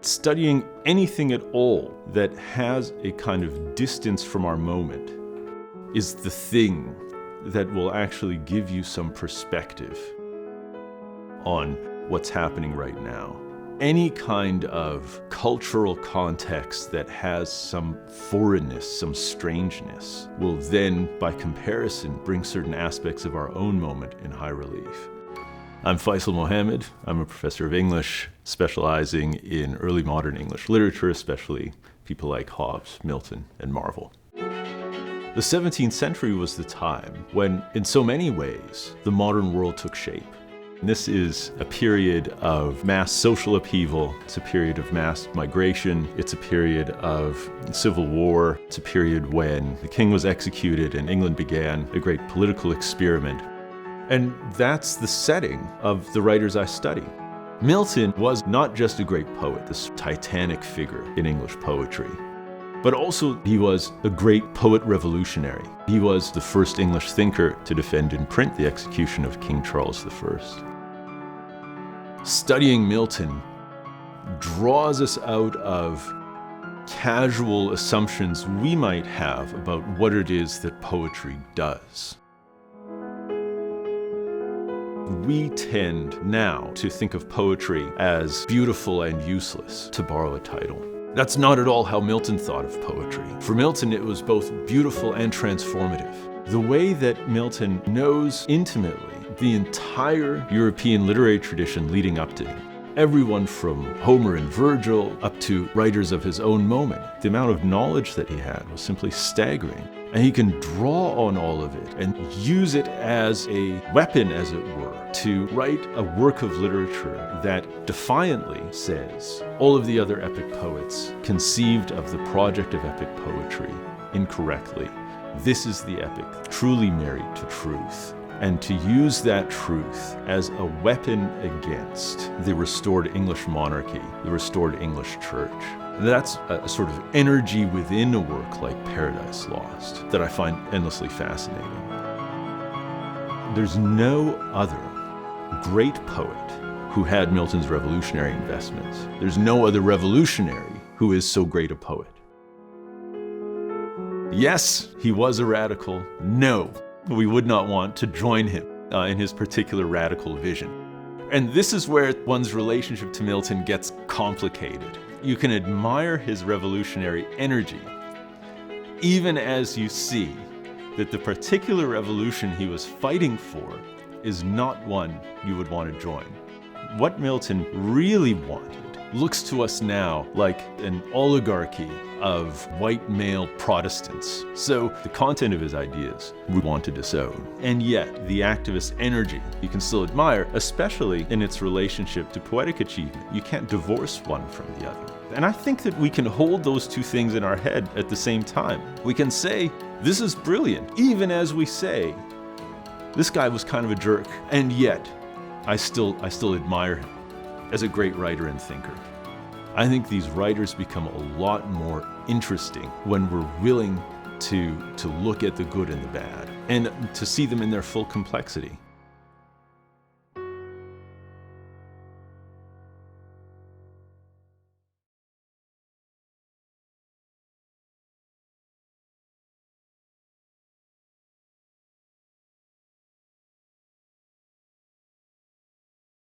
Studying anything at all that has a kind of distance from our moment is the thing that will actually give you some perspective on what's happening right now. Any kind of cultural context that has some foreignness, some strangeness, will then, by comparison, bring certain aspects of our own moment in high relief. I'm Feisal Mohamed. I'm a professor of English, specializing in early modern English literature, especially people like Hobbes, Milton, and Marvell. The 17th century was the time when, in so many ways, the modern world took shape. This is a period of mass social upheaval. It's a period of mass migration. It's a period of civil war. It's a period when the king was executed and England began a great political experiment. And that's the setting of the writers I study. Milton was not just a great poet, this titanic figure in English poetry, but also he was a great poet revolutionary. He was the first English thinker to defend in print the execution of King Charles I. Studying Milton draws us out of casual assumptions we might have about what it is that poetry does. We tend now to think of poetry as beautiful and useless, to borrow a title. That's not at all how Milton thought of poetry. For Milton, it was both beautiful and transformative. The way that Milton knows intimately the entire European literary tradition leading up to him, everyone from Homer and Virgil up to writers of his own moment, the amount of knowledge that he had was simply staggering. And he can draw on all of it and use it as a weapon, as it were, to write a work of literature that defiantly says all of the other epic poets conceived of the project of epic poetry incorrectly. This is the epic, truly married to truth. And to use that truth as a weapon against the restored English monarchy, the restored English church. That's a sort of energy within a work like Paradise Lost that I find endlessly fascinating. There's no other great poet who had Milton's revolutionary investments. There's no other revolutionary who is so great a poet. Yes, he was a radical. No, we would not want to join him in his particular radical vision. And this is where one's relationship to Milton gets complicated. You can admire his revolutionary energy, even as you see that the particular revolution he was fighting for is not one you would want to join. What Milton really wanted looks to us now like an oligarchy of white male Protestants. So the content of his ideas we want to disown. And yet the activist energy you can still admire, especially in its relationship to poetic achievement. You can't divorce one from the other. And I think that we can hold those two things in our head at the same time. We can say, this is brilliant, even as we say, this guy was kind of a jerk, and yet I still admire him as a great writer and thinker. I think these writers become a lot more interesting when we're willing to look at the good and the bad, and to see them in their full complexity.